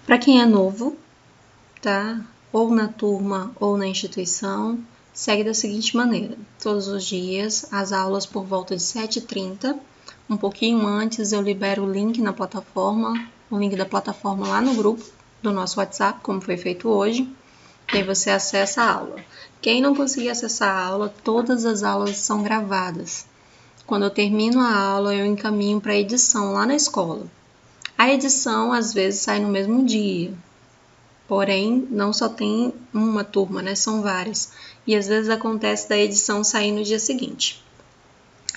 Para quem é novo, tá? Ou na turma ou na instituição, segue da seguinte maneira. Todos os dias, as aulas por volta de 7h30, um pouquinho antes eu libero o link na plataforma, o link da plataforma lá no grupo do nosso WhatsApp, como foi feito hoje, e aí você acessa a aula. Quem não conseguir acessar a aula, todas as aulas são gravadas. Quando eu termino a aula, eu encaminho para a edição lá na escola. A edição, às vezes, sai no mesmo dia. Porém, não só tem uma turma, né? São várias. E às vezes acontece da edição sair no dia seguinte.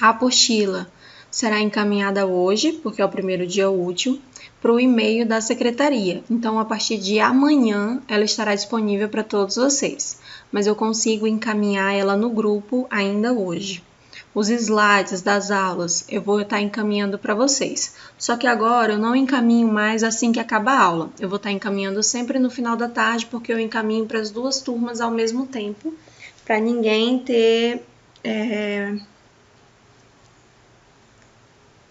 A apostila será encaminhada hoje, porque é o primeiro dia útil, para o e-mail da secretaria. Então, a partir de amanhã, ela estará disponível para todos vocês. Mas eu consigo encaminhar ela no grupo ainda hoje. Os slides das aulas eu vou estar encaminhando para vocês. Só que agora eu não encaminho mais assim que acaba a aula. Eu vou estar encaminhando sempre no final da tarde, porque eu encaminho para as duas turmas ao mesmo tempo, para ninguém ter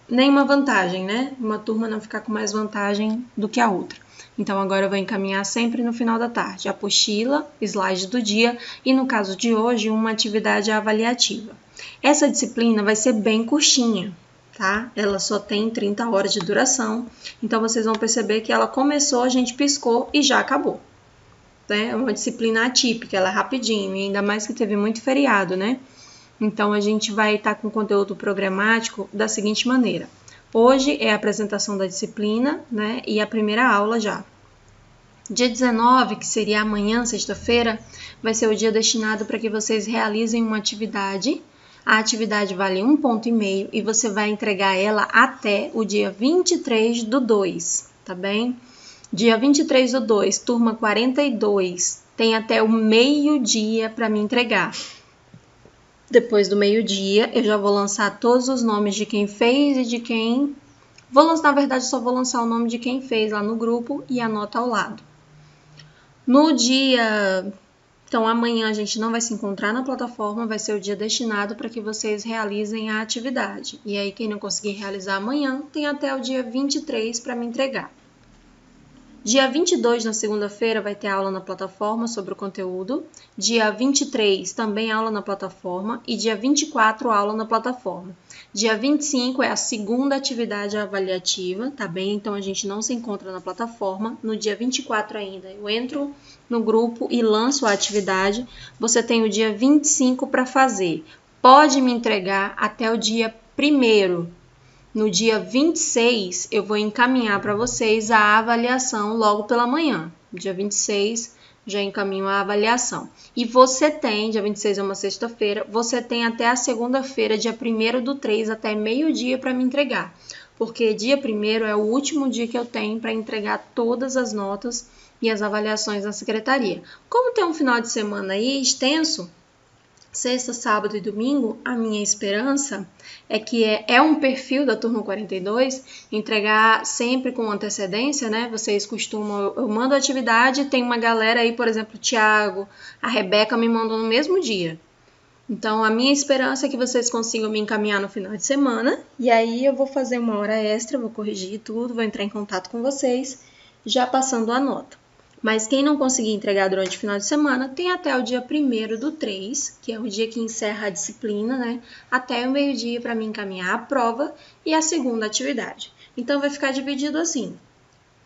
nenhuma vantagem, né? Uma turma não ficar com mais vantagem do que a outra. Então, agora eu vou encaminhar sempre no final da tarde a apostila, slide do dia e, no caso de hoje, uma atividade avaliativa. Essa disciplina vai ser bem curtinha, tá? Ela só tem 30 horas de duração, então vocês vão perceber que ela começou, a gente piscou e já acabou. É uma disciplina atípica, ela é rapidinho, e ainda mais que teve muito feriado, né? Então, a gente vai estar com conteúdo programático da seguinte maneira. Hoje é a apresentação da disciplina, né? E a primeira aula já. Dia 19, que seria amanhã, sexta-feira, vai ser o dia destinado para que vocês realizem uma atividade. A atividade vale 1,5 ponto e você vai entregar ela até o dia 23/2, tá bem? Dia 23/2, turma 42, tem até o meio-dia para me entregar. Depois do meio-dia, eu já vou lançar todos os nomes de quem fez e de quem... na verdade, só vou lançar o nome de quem fez lá no grupo e a nota ao lado. No dia... Então, amanhã a gente não vai se encontrar na plataforma, vai ser o dia destinado para que vocês realizem a atividade. E aí, quem não conseguir realizar amanhã, tem até o dia 23 para me entregar. Dia 22, na segunda-feira, vai ter aula na plataforma sobre o conteúdo. Dia 23, também aula na plataforma. E dia 24, aula na plataforma. Dia 25 é a segunda atividade avaliativa, tá bem? Então, a gente não se encontra na plataforma. No dia 24 ainda, eu entro no grupo e lanço a atividade. Você tem o dia 25 para fazer. Pode me entregar até o dia 1º. No dia 26, eu vou encaminhar para vocês a avaliação logo pela manhã. Dia 26, já encaminho a avaliação. E você tem, dia 26 é uma sexta-feira, você tem até a segunda-feira, dia 1/3, até meio-dia para me entregar. Porque dia 1º é o último dia que eu tenho para entregar todas as notas e as avaliações na secretaria. Como tem um final de semana aí extenso, sexta, sábado e domingo, a minha esperança é que é um perfil da turma 42, entregar sempre com antecedência, né? Vocês costumam, eu mando a atividade, tem uma galera aí, por exemplo, o Thiago, a Rebeca me mandam no mesmo dia. Então, a minha esperança é que vocês consigam me encaminhar no final de semana, e aí eu vou fazer uma hora extra, vou corrigir tudo, vou entrar em contato com vocês, já passando a nota. Mas quem não conseguir entregar durante o final de semana, tem até o dia 1/3, que é o dia que encerra a disciplina, né? Até o meio-dia para me encaminhar a prova e a segunda atividade. Então, vai ficar dividido assim.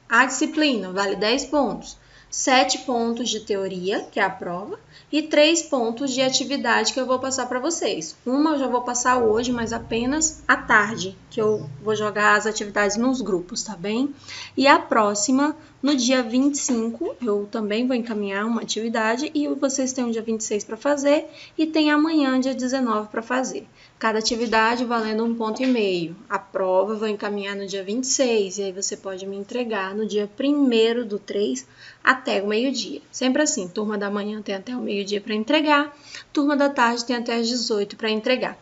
A disciplina vale 10 pontos. 7 pontos de teoria, que é a prova, e 3 pontos de atividade que eu vou passar para vocês. Uma eu já vou passar hoje, mas apenas à tarde, que eu vou jogar as atividades nos grupos, tá bem? E a próxima, no dia 25, eu também vou encaminhar uma atividade e vocês têm o dia 26 para fazer e tem amanhã, dia 19, para fazer. Cada atividade valendo 1,5 ponto. A prova eu vou encaminhar no dia 26 e aí você pode me entregar no dia 1/3 até o meio-dia. Sempre assim, turma da manhã tem até o meio-dia para entregar, turma da tarde tem até as 18 para entregar.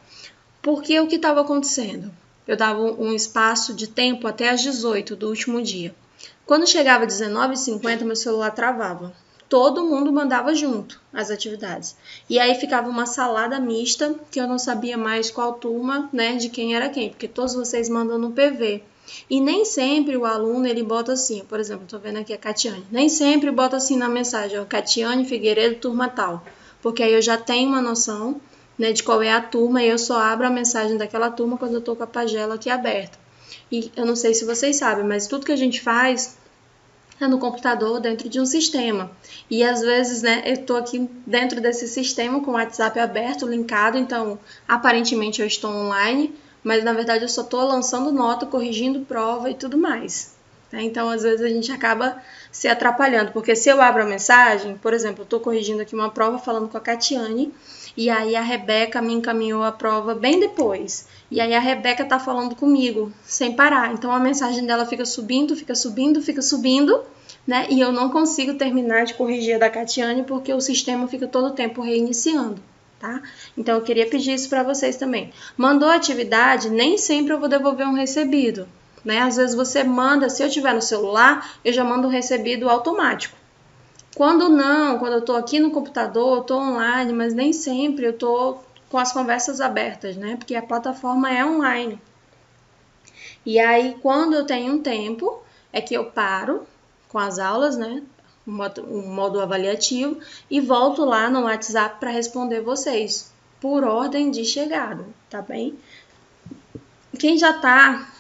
Porque o que estava acontecendo? Eu dava um espaço de tempo até as 18 do último dia. Quando chegava 19h50, meu celular travava. Todo mundo mandava junto as atividades. E aí ficava uma salada mista, que eu não sabia mais qual turma, né, de quem era quem, porque todos vocês mandam no PV. E nem sempre o aluno, ele bota assim, por exemplo, estou vendo aqui a Catiane, nem sempre bota assim na mensagem, ó, Catiane Figueiredo, turma tal, porque aí eu já tenho uma noção, né, de qual é a turma e eu só abro a mensagem daquela turma quando eu estou com a pagela aqui aberta. E eu não sei se vocês sabem, mas tudo que a gente faz é no computador, dentro de um sistema. E às vezes, né, eu estou aqui dentro desse sistema com o WhatsApp aberto, linkado, então aparentemente eu estou online, mas na verdade eu só estou lançando nota, corrigindo prova e tudo mais. Né? Então às vezes a gente acaba se atrapalhando, porque se eu abro a mensagem, por exemplo, eu estou corrigindo aqui uma prova falando com a Catiane, e aí a Rebeca me encaminhou a prova bem depois. E aí a Rebeca tá falando comigo, sem parar. Então a mensagem dela fica subindo, né? E eu não consigo terminar de corrigir a da Catiane porque o sistema fica todo o tempo reiniciando, tá? Então eu queria pedir isso para vocês também. Mandou atividade, nem sempre eu vou devolver um recebido, né? Às vezes você manda, se eu tiver no celular, eu já mando um recebido automático. Quando não, quando eu tô aqui no computador, eu tô online, mas nem sempre eu tô com as conversas abertas, né? Porque a plataforma é online. E aí, quando eu tenho um tempo, é que eu paro com as aulas, né? O modo avaliativo, e volto lá no WhatsApp para responder vocês, por ordem de chegada, tá bem? Quem já tá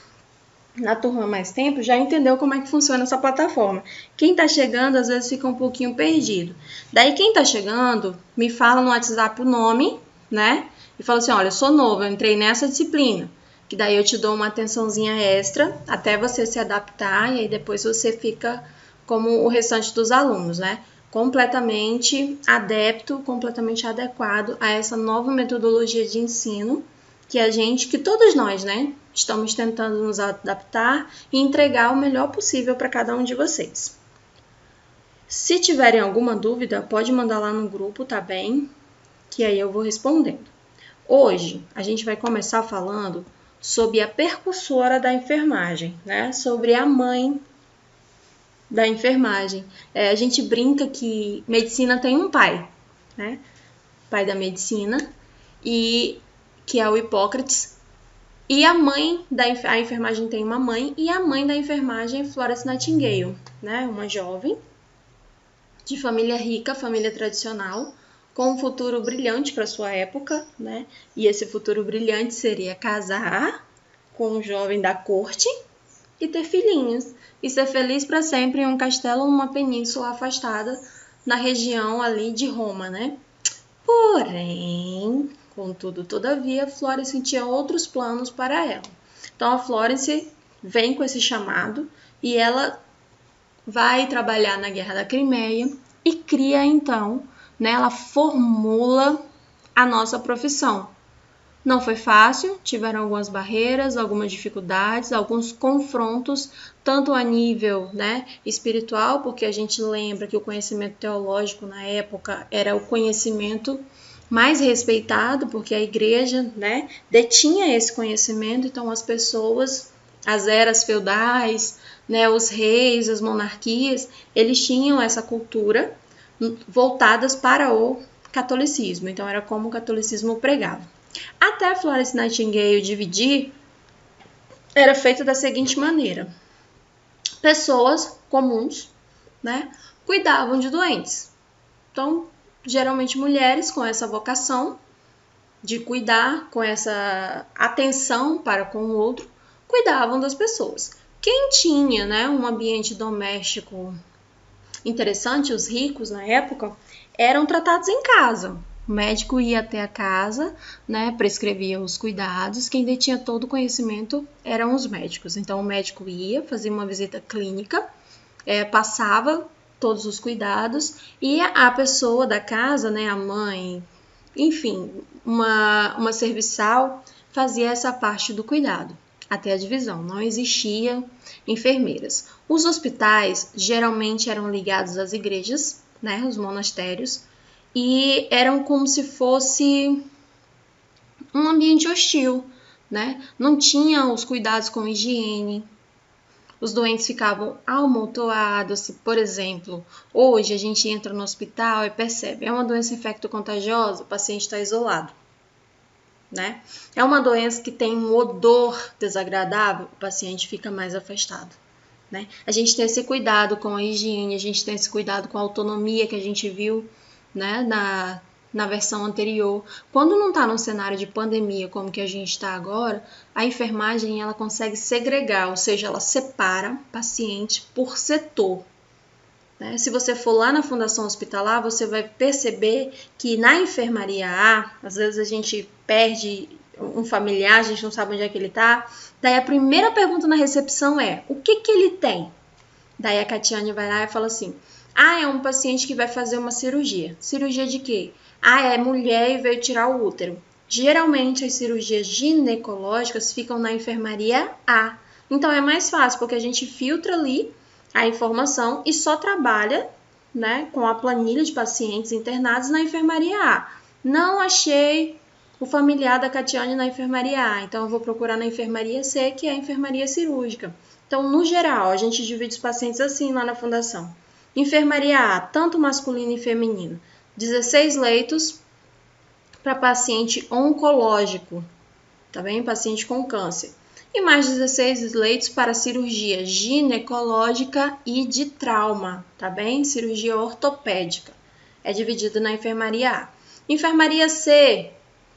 na turma há mais tempo já entendeu como é que funciona essa plataforma. Quem tá chegando, às vezes, fica um pouquinho perdido. Daí, quem tá chegando, me fala no WhatsApp o nome, né? E fala assim, olha, eu sou novo, eu entrei nessa disciplina. Que daí eu te dou uma atençãozinha extra, até você se adaptar, e aí depois você fica como o restante dos alunos, né? Completamente adepto, completamente adequado a essa nova metodologia de ensino que todos nós, né, estamos tentando nos adaptar e entregar o melhor possível para cada um de vocês. Se tiverem alguma dúvida, pode mandar lá no grupo, tá bem? Que aí eu vou respondendo. Hoje, a gente vai começar falando sobre a percussora da enfermagem, né? Sobre a mãe da enfermagem. A gente brinca que medicina tem um pai, né? Pai da medicina, e que é o Hipócrates. E a mãe a enfermagem tem uma mãe, e a mãe da enfermagem é Florence Nightingale, né? Uma jovem de família rica, família tradicional, com um futuro brilhante para sua época, né? E esse futuro brilhante seria casar com um jovem da corte e ter filhinhos, e ser feliz para sempre em um castelo ou uma península afastada na região ali de Roma, né? Porém, contudo, todavia, Florence tinha outros planos para ela. Então, a Florence vem com esse chamado e ela vai trabalhar na Guerra da Crimeia e cria, então, né, ela formula a nossa profissão. Não foi fácil, tiveram algumas barreiras, algumas dificuldades, alguns confrontos, tanto a nível, né, espiritual, porque a gente lembra que o conhecimento teológico na época era o conhecimento mais respeitado, porque a igreja, né, detinha esse conhecimento, então as pessoas, as eras feudais, né, os reis, as monarquias, eles tinham essa cultura voltadas para o catolicismo, então era como o catolicismo pregava. Até Florence Nightingale dividir, era feito da seguinte maneira: pessoas comuns, né, cuidavam de doentes. Então, geralmente mulheres com essa vocação de cuidar, com essa atenção para com o outro, cuidavam das pessoas. Quem tinha, né, um ambiente doméstico interessante, os ricos na época, eram tratados em casa. O médico ia até a casa, né, prescrevia os cuidados. Quem detinha todo o conhecimento eram os médicos. Então, o médico ia, fazia uma visita clínica, passava todos os cuidados e a pessoa da casa, né, a mãe, enfim, uma serviçal, fazia essa parte do cuidado. Até a divisão, não existia enfermeiras. Os hospitais geralmente eram ligados às igrejas, né, os monastérios, e eram como se fosse um ambiente hostil, né? Não tinha os cuidados com higiene, os doentes ficavam amontoados. Por exemplo, hoje a gente entra no hospital e percebe, é uma doença infecto-contagiosa, o paciente está isolado. né? É uma doença que tem um odor desagradável, o paciente fica mais afastado, né? A gente tem esse cuidado com a higiene, a gente tem esse cuidado com a autonomia que a gente viu, né, na versão anterior. Quando não está num cenário de pandemia como que a gente está agora, a enfermagem ela consegue segregar, ou seja, ela separa paciente por setor. Né? Se você for lá na Fundação Hospitalar, você vai perceber que na enfermaria A, às vezes a gente perde um familiar, a gente não sabe onde é que ele está. Daí a primeira pergunta na recepção é: o que ele tem? Daí a Catiane vai lá e fala assim: é um paciente que vai fazer uma cirurgia. Cirurgia de quê? É mulher e veio tirar o útero. Geralmente as cirurgias ginecológicas ficam na enfermaria A. Então é mais fácil, porque a gente filtra ali a informação e só trabalha, né, com a planilha de pacientes internados na enfermaria A. Não achei o familiar da Catiane na enfermaria A, então eu vou procurar na enfermaria C, que é a enfermaria cirúrgica. Então, no geral, a gente divide os pacientes assim lá na fundação. Enfermaria A, tanto masculino e feminino, 16 leitos para paciente oncológico, tá bem? Paciente com câncer. E mais 16 leitos para cirurgia ginecológica e de trauma, tá bem? Cirurgia ortopédica. É dividido na enfermaria A. Enfermaria C,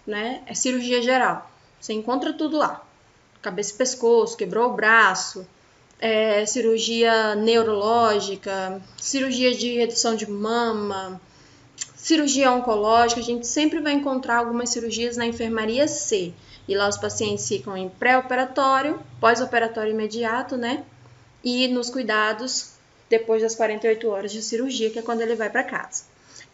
né? É cirurgia geral. Você encontra tudo lá. Cabeça e pescoço, quebrou o braço, cirurgia neurológica, cirurgia de redução de mama, cirurgia oncológica. A gente sempre vai encontrar algumas cirurgias na enfermaria C. E lá os pacientes ficam em pré-operatório, pós-operatório imediato, né? E nos cuidados depois das 48 horas de cirurgia, que é quando ele vai para casa.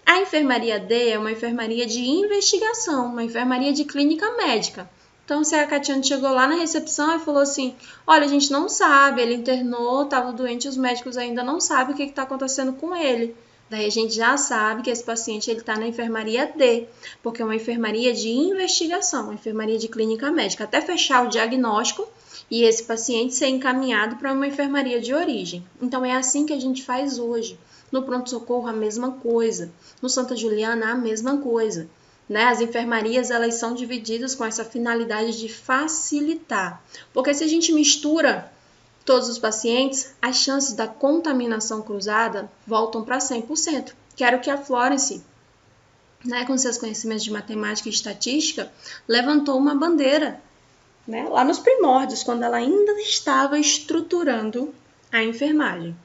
A enfermaria D é uma enfermaria de investigação, uma enfermaria de clínica médica. Então, se a Catiane chegou lá na recepção e falou assim: olha, a gente não sabe, ele internou, estava doente, os médicos ainda não sabem o que está acontecendo com ele. Daí a gente já sabe que esse paciente está na enfermaria D, porque é uma enfermaria de investigação, uma enfermaria de clínica médica, até fechar o diagnóstico e esse paciente ser encaminhado para uma enfermaria de origem. Então é assim que a gente faz hoje. No pronto-socorro a mesma coisa, no Santa Juliana a mesma coisa. Né? As enfermarias elas são divididas com essa finalidade de facilitar, porque se a gente mistura todos os pacientes, as chances da contaminação cruzada voltam para 100%, que era o que a Florence, né, com seus conhecimentos de matemática e estatística, levantou uma bandeira, né, lá nos primórdios, quando ela ainda estava estruturando a enfermagem.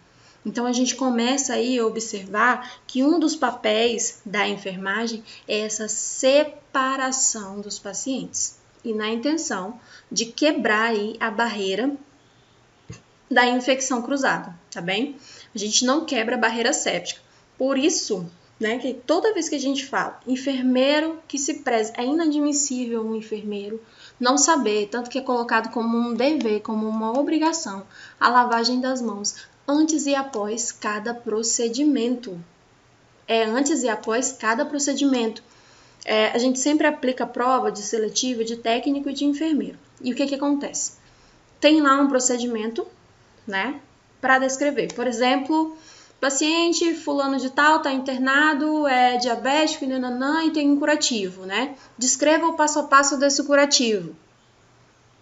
Então, a gente começa aí a observar que um dos papéis da enfermagem é essa separação dos pacientes e na intenção de quebrar aí a barreira da infecção cruzada, tá bem? A gente não quebra a barreira séptica. Por isso, né, que toda vez que a gente fala enfermeiro que se preze, é inadmissível um enfermeiro não saber, tanto que é colocado como um dever, como uma obrigação, a lavagem das mãos antes e após cada procedimento. Antes e após cada procedimento. A gente sempre aplica a prova de seletiva de técnico e de enfermeiro. E o que acontece? Tem lá um procedimento, né, para descrever. Por exemplo, paciente fulano de tal está internado, é diabético e tem um curativo, né? Descreva o passo a passo desse curativo.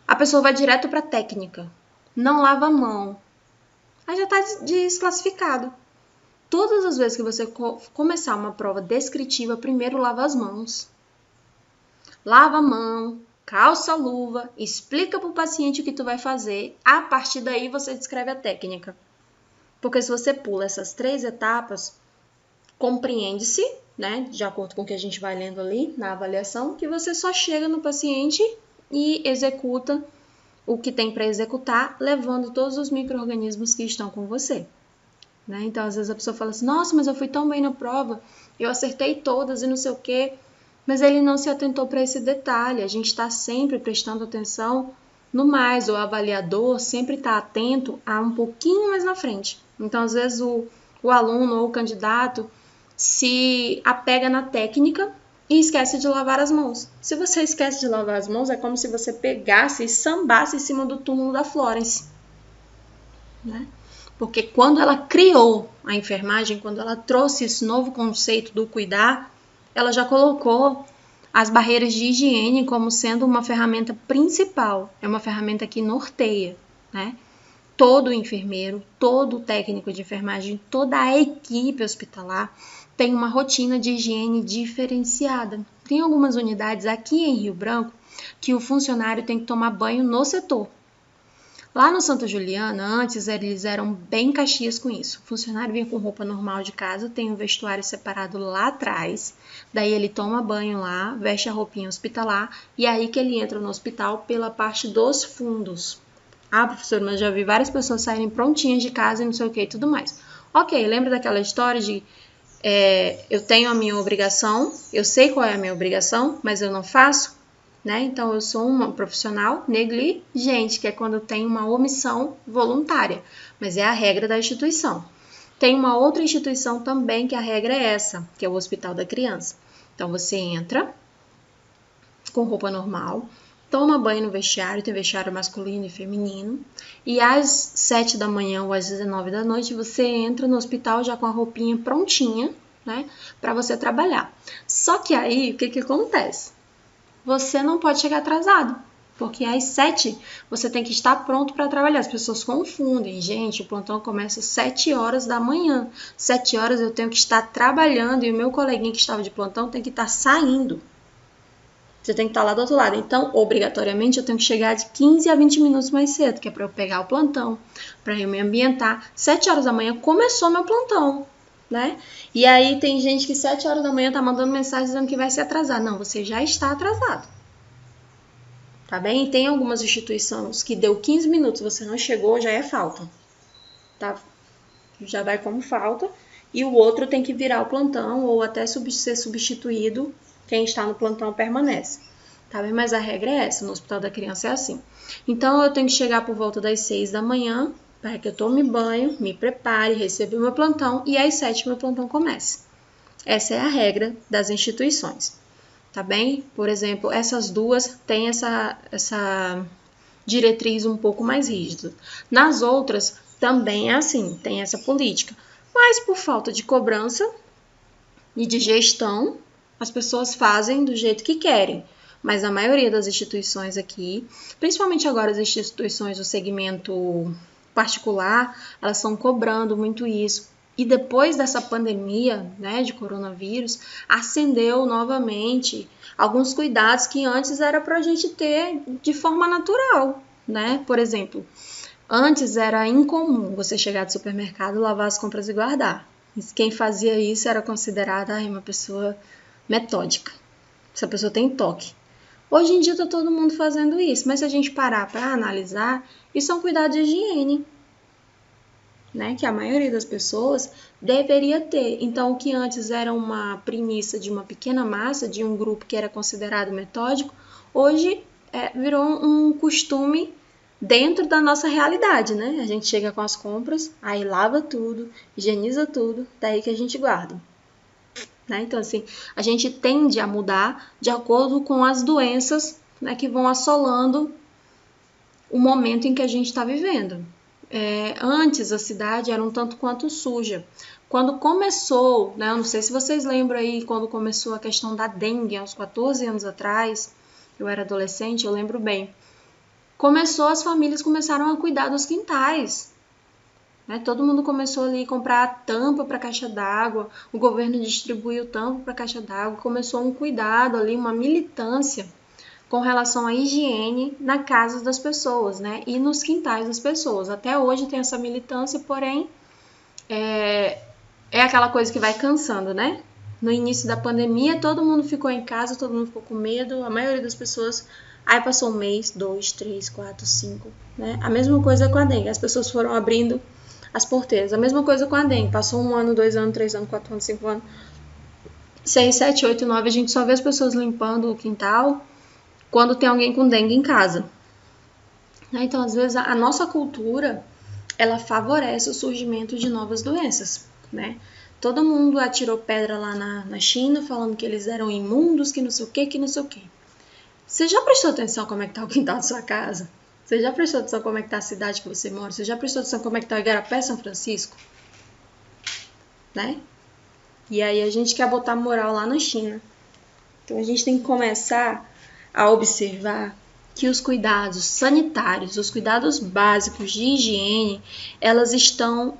A pessoa vai direto para a técnica. Não lava a mão. Aí já está desclassificado. Todas as vezes que você começar uma prova descritiva, primeiro lava as mãos. Lava a mão, calça a luva, explica para o paciente o que tu vai fazer. A partir daí você descreve a técnica. Porque se você pula essas 3 etapas, compreende-se, né, de acordo com o que a gente vai lendo ali na avaliação, que você só chega no paciente e executa o que tem para executar, levando todos os micro-organismos que estão com você. Né? Então, às vezes a pessoa fala assim: nossa, mas eu fui tão bem na prova, eu acertei todas e não sei o quê. Mas ele não se atentou para esse detalhe. A gente está sempre prestando atenção no mais. O avaliador sempre está atento a um pouquinho mais na frente. Então, às vezes, o aluno ou o candidato se apega na técnica e esquece de lavar as mãos. Se você esquece de lavar as mãos, é como se você pegasse e sambasse em cima do túmulo da Florence. Né? Porque quando ela criou a enfermagem, quando ela trouxe esse novo conceito do cuidar, ela já colocou as barreiras de higiene como sendo uma ferramenta principal, é uma ferramenta que norteia, né? Todo enfermeiro, todo técnico de enfermagem, toda a equipe hospitalar tem uma rotina de higiene diferenciada. Tem algumas unidades aqui em Rio Branco que o funcionário tem que tomar banho no setor. Lá no Santa Juliana, antes eles eram bem caxias com isso. O funcionário vinha com roupa normal de casa, tem um vestuário separado lá atrás, daí ele toma banho lá, veste a roupinha hospitalar e aí que ele entra no hospital pela parte dos fundos. Ah, professor, mas já vi várias pessoas saírem prontinhas de casa e não sei o que e tudo mais. Ok, lembra daquela história de eu tenho a minha obrigação, eu sei qual é a minha obrigação, mas eu não faço? Né? Então, eu sou uma profissional negligente, que é quando tem uma omissão voluntária, mas é a regra da instituição. Tem uma outra instituição também que a regra é essa, que é o Hospital da Criança. Então, você entra com roupa normal, toma banho no vestiário, tem vestiário masculino e feminino, e às 7 da manhã ou às 19 da noite você entra no hospital já com a roupinha prontinha, né, para você trabalhar. Só que aí, o que acontece? Você não pode chegar atrasado, porque às 7 você tem que estar pronto para trabalhar. As pessoas confundem, gente, o plantão começa às 7 horas da manhã. 7 horas eu tenho que estar trabalhando e o meu coleguinha que estava de plantão tem que estar saindo. Você tem que estar lá do outro lado. Então, obrigatoriamente, eu tenho que chegar de 15 a 20 minutos mais cedo, que é para eu pegar o plantão, para eu me ambientar. 7 horas da manhã começou meu plantão, né? E aí tem gente que 7 horas da manhã tá mandando mensagem dizendo que vai se atrasar. Não, você já está atrasado. Tá bem? E tem algumas instituições que deu 15 minutos, você não chegou, já é falta. Tá? Já vai como falta. E o outro tem que virar o plantão ou até ser substituído. Quem está no plantão permanece, tá bem? Mas a regra é essa, no Hospital da Criança é assim. Então, eu tenho que chegar por volta das 6 da manhã, para que eu tome banho, me prepare, receba o meu plantão e às 7 meu plantão comece. Essa é a regra das instituições, tá bem? Por exemplo, essas duas têm essa diretriz um pouco mais rígida. Nas outras, também é assim, tem essa política. Mas por falta de cobrança e de gestão, as pessoas fazem do jeito que querem, mas a maioria das instituições aqui, principalmente agora as instituições do segmento particular, elas estão cobrando muito isso. E depois dessa pandemia, né, de coronavírus, acendeu novamente alguns cuidados que antes era para a gente ter de forma natural, né? Por exemplo, antes era incomum você chegar do supermercado, lavar as compras e guardar. Quem fazia isso era considerada uma pessoa metódica. Essa pessoa tem toque. Hoje em dia está todo mundo fazendo isso, mas se a gente parar para analisar, isso é um cuidado de higiene, né? Que a maioria das pessoas deveria ter. Então, o que antes era uma premissa de uma pequena massa, de um grupo que era considerado metódico, hoje virou um costume dentro da nossa realidade, né? A gente chega com as compras, aí lava tudo, higieniza tudo, daí que a gente guarda. Né? Então, assim, a gente tende a mudar de acordo com as doenças, né, que vão assolando o momento em que a gente está vivendo. Antes, a cidade era um tanto quanto suja. Quando começou, né, eu não sei se vocês lembram aí, quando começou a questão da dengue, há uns 14 anos atrás, eu era adolescente, eu lembro bem. As famílias começaram a cuidar dos quintais. Todo mundo começou ali a comprar tampa para caixa d'água, o governo distribuiu tampa para caixa d'água, começou um cuidado ali, uma militância com relação à higiene na casa das pessoas, né? E nos quintais das pessoas. Até hoje tem essa militância, porém é aquela coisa que vai cansando, né? No início da pandemia, todo mundo ficou em casa, todo mundo ficou com medo, a maioria das pessoas... Aí passou 1 mês, 2, 3, 4, 5, né? A mesma coisa com a dengue, as pessoas foram abrindo as porteiras. A mesma coisa com a dengue. Passou 1 ano, 2 anos, 3 anos, 4 anos, 5 anos, 6, 7, 8, 9. A gente só vê as pessoas limpando o quintal quando tem alguém com dengue em casa. Então, às vezes, a nossa cultura, ela favorece o surgimento de novas doenças, né? Todo mundo atirou pedra lá na China, falando que eles eram imundos, que não sei o que, que não sei o que. Você já prestou atenção como é que tá o quintal da sua casa? Você já prestou atenção como é que tá a cidade que você mora? Você já prestou atenção como é que tá o Igarapé, São Francisco? Né? E aí a gente quer botar moral lá na China. Então a gente tem que começar a observar que os cuidados sanitários, os cuidados básicos de higiene, elas estão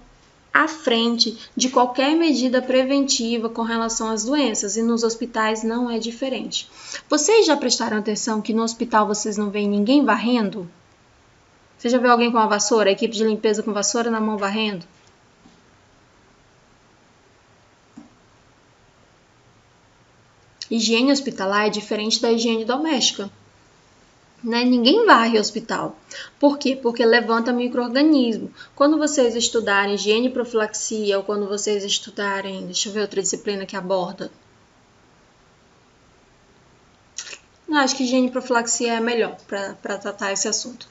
à frente de qualquer medida preventiva com relação às doenças, e nos hospitais não é diferente. Vocês já prestaram atenção que no hospital vocês não veem ninguém varrendo? Você já viu alguém com uma vassoura, a equipe de limpeza com vassoura na mão varrendo? Higiene hospitalar é diferente da higiene doméstica. Né? Ninguém varre hospital. Por quê? Porque levanta micro-organismo. Quando vocês estudarem higiene e profilaxia, ou quando vocês estudarem, deixa eu ver outra disciplina que aborda. Acho que higiene e profilaxia é melhor para tratar esse assunto.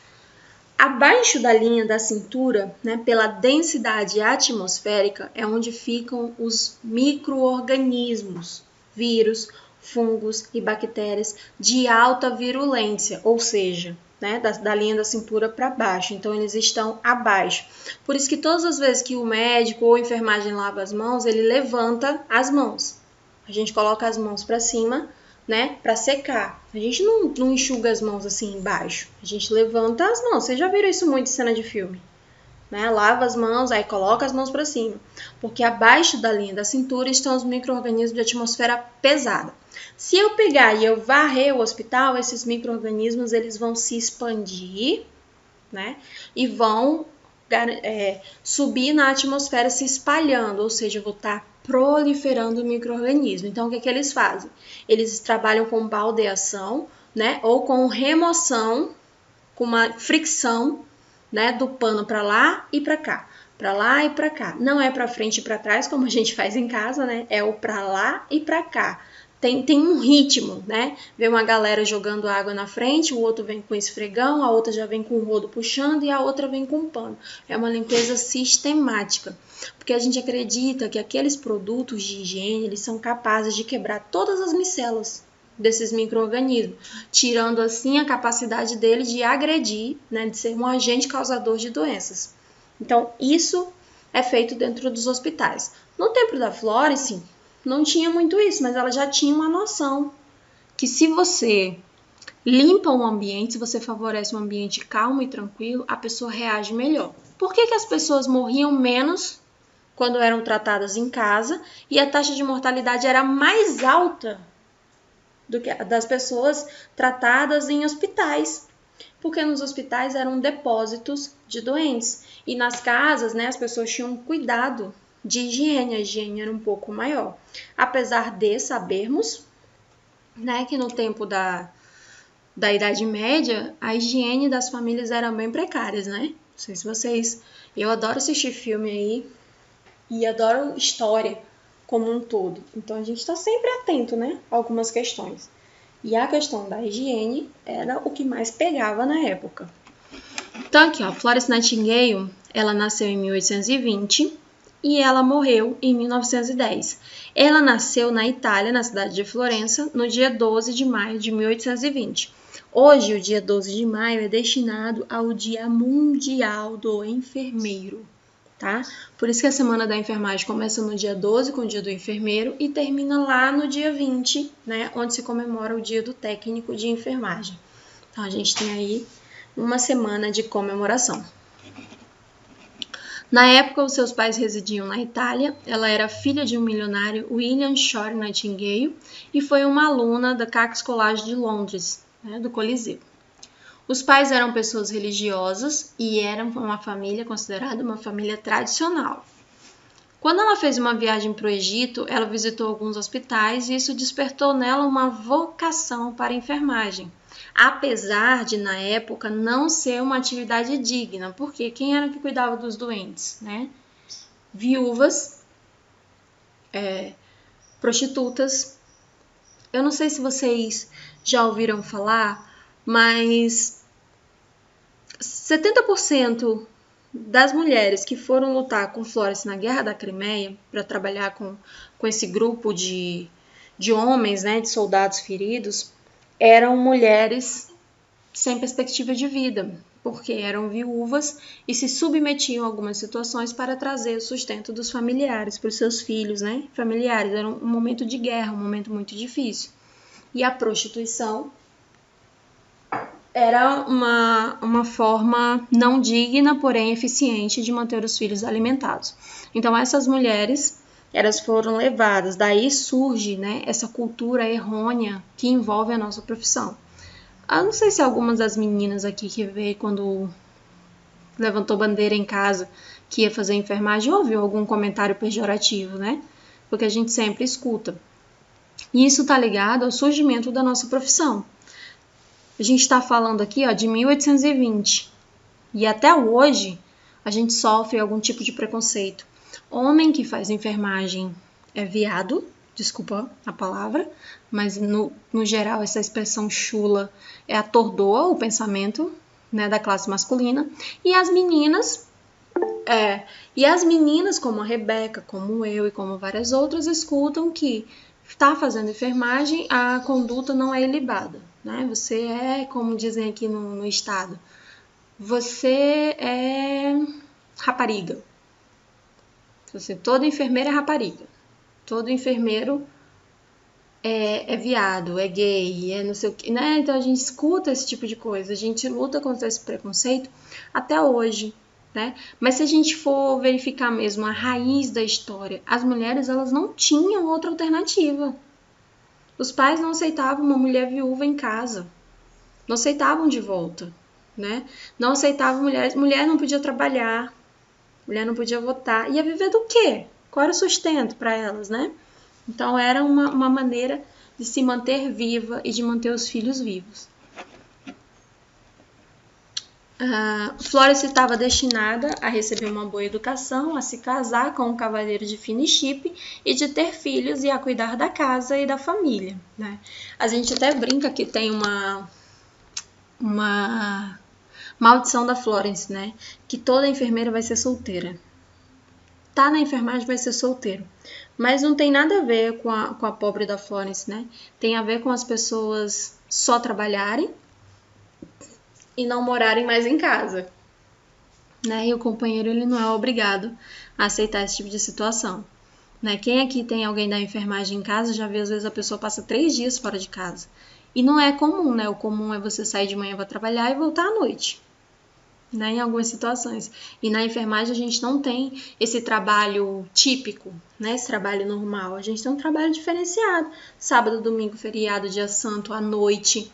Abaixo da linha da cintura, né, pela densidade atmosférica, é onde ficam os micro-organismos, vírus, fungos e bactérias de alta virulência, ou seja, né, da linha da cintura para baixo. Então, eles estão abaixo. Por isso que todas as vezes que o médico ou a enfermagem lava as mãos, ele levanta as mãos. A gente coloca as mãos para cima, né, para secar. A gente não enxuga as mãos assim embaixo. A gente levanta as mãos. Vocês já viram isso muito em cena de filme? Né? Lava as mãos, aí coloca as mãos para cima. Porque abaixo da linha da cintura estão os micro-organismos de atmosfera pesada. Se eu pegar e eu varrer o hospital, esses micro-organismos eles vão se expandir, né? E vão subir na atmosfera se espalhando, ou seja, eu vou estar proliferando o micro-organismo. Então, o que eles fazem? Eles trabalham com baldeação, né? Ou com remoção, com uma fricção, né? Do pano para lá e para cá. Para lá e para cá. Não é para frente e para trás, como a gente faz em casa, né? É o para lá e para cá. Tem um ritmo, né? Vem uma galera jogando água na frente, o outro vem com esfregão, a outra já vem com o rodo puxando e a outra vem com o pano. É uma limpeza sistemática, porque a gente acredita que aqueles produtos de higiene, eles são capazes de quebrar todas as micelas desses micro-organismos, tirando assim a capacidade deles de agredir, né? De ser um agente causador de doenças. Então, isso é feito dentro dos hospitais. No tempo da Florence, não tinha muito isso, mas ela já tinha uma noção que se você limpa um ambiente, se você favorece um ambiente calmo e tranquilo, a pessoa reage melhor. Por que as pessoas morriam menos quando eram tratadas em casa e a taxa de mortalidade era mais alta do que a das pessoas tratadas em hospitais? Porque nos hospitais eram depósitos de doentes e nas casas, né, as pessoas tinham cuidado de higiene, a higiene era um pouco maior. Apesar de sabermos, né, que no tempo da Idade Média, a higiene das famílias era bem precária, né? Não sei se vocês... Eu adoro assistir filme aí e adoro história como um todo. Então, a gente está sempre atento, né, a algumas questões. E a questão da higiene era o que mais pegava na época. Então, aqui, ó, Florence Nightingale, ela nasceu em 1820 e ela morreu em 1910. Ela nasceu na Itália, na cidade de Florença, no dia 12 de maio de 1820. Hoje, o dia 12 de maio é destinado ao Dia Mundial do Enfermeiro, tá? Por isso que a Semana da Enfermagem começa no dia 12, com o Dia do Enfermeiro, e termina lá no dia 20, né, onde se comemora o Dia do Técnico de Enfermagem. Então, a gente tem aí uma semana de comemoração. Na época, os seus pais residiam na Itália. Ela era filha de um milionário, William Shore Nightingale, e foi uma aluna da Cax College de Londres, né, do Coliseu. Os pais eram pessoas religiosas e eram uma família considerada uma família tradicional. Quando ela fez uma viagem para o Egito, ela visitou alguns hospitais e isso despertou nela uma vocação para a enfermagem. Apesar de, na época, não ser uma atividade digna, porque quem era que cuidava dos doentes, né? Viúvas, prostitutas. Eu não sei se vocês já ouviram falar, mas 70% das mulheres que foram lutar com Florence na Guerra da Crimeia, para trabalhar com esse grupo de homens, né, de soldados feridos, eram mulheres sem perspectiva de vida, porque eram viúvas e se submetiam a algumas situações para trazer o sustento dos familiares, para os seus filhos, né, familiares. Era um momento de guerra, um momento muito difícil. E a prostituição era uma forma não digna, porém eficiente, de manter os filhos alimentados. Então, essas mulheres, elas foram levadas. Daí surge, né, essa cultura errônea que envolve a nossa profissão. Eu não sei se algumas das meninas aqui que veio quando levantou bandeira em casa que ia fazer enfermagem ouviu algum comentário pejorativo, né? Porque a gente sempre escuta. E isso está ligado ao surgimento da nossa profissão. A gente está falando aqui, ó, de 1820 e até hoje a gente sofre algum tipo de preconceito. Homem que faz enfermagem é viado, desculpa a palavra, mas no geral essa expressão chula atordoa o pensamento, né, da classe masculina. E as meninas como a Rebeca, como eu e como várias outras, escutam que está fazendo enfermagem, a conduta não é ilibada, né? Você é, como dizem aqui no estado, você é rapariga. Toda enfermeira é rapariga. Todo enfermeiro é viado, é gay, é não sei o que, né? Então a gente escuta esse tipo de coisa, a gente luta contra esse preconceito até hoje, né? Mas se a gente for verificar mesmo a raiz da história, as mulheres, elas não tinham outra alternativa. Os pais não aceitavam uma mulher viúva em casa, não aceitavam de volta, né? Não aceitavam mulheres, mulher não podia trabalhar, mulher não podia votar, ia viver do quê? Qual era o sustento para elas, né? Então era uma maneira de se manter viva e de manter os filhos vivos. Florence estava destinada a receber uma boa educação, a se casar com um cavaleiro de fino chip e de ter filhos e a cuidar da casa e da família, né? A gente até brinca que tem uma maldição da Florence, né? Que toda enfermeira vai ser solteira. Tá na enfermagem vai ser solteiro. Mas não tem nada a ver com a pobre da Florence, né? Tem a ver com as pessoas só trabalharem e não morarem mais em casa, né? E o companheiro, ele não é obrigado a aceitar esse tipo de situação, né? Quem aqui tem alguém da enfermagem em casa já vê, às vezes a pessoa passa 3 dias fora de casa. E não é comum, né? O comum é você sair de manhã para trabalhar e voltar à noite, né? Em algumas situações. E na enfermagem a gente não tem esse trabalho típico, né? Esse trabalho normal. A gente tem um trabalho diferenciado. Sábado, domingo, feriado, dia santo, à noite,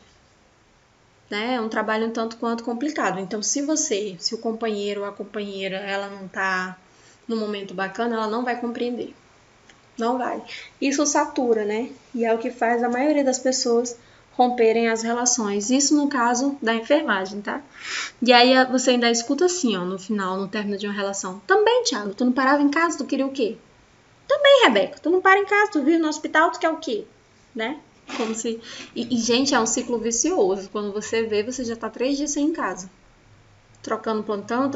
né? É um trabalho um tanto quanto complicado. Então, se o companheiro ou a companheira, ela não tá no momento bacana, ela não vai compreender. Não vai. Isso satura, né? E é o que faz a maioria das pessoas romperem as relações. Isso no caso da enfermagem, tá? E aí você ainda escuta assim, ó, no final, no término de uma relação. Também, Thiago, tu não parava em casa, tu queria o quê? Também, Rebeca, tu não para em casa, tu vive no hospital, tu quer o quê? Né? Como se... E, gente, é um ciclo vicioso. Quando você vê, você já tá 3 dias sem em casa. Trocando plantão,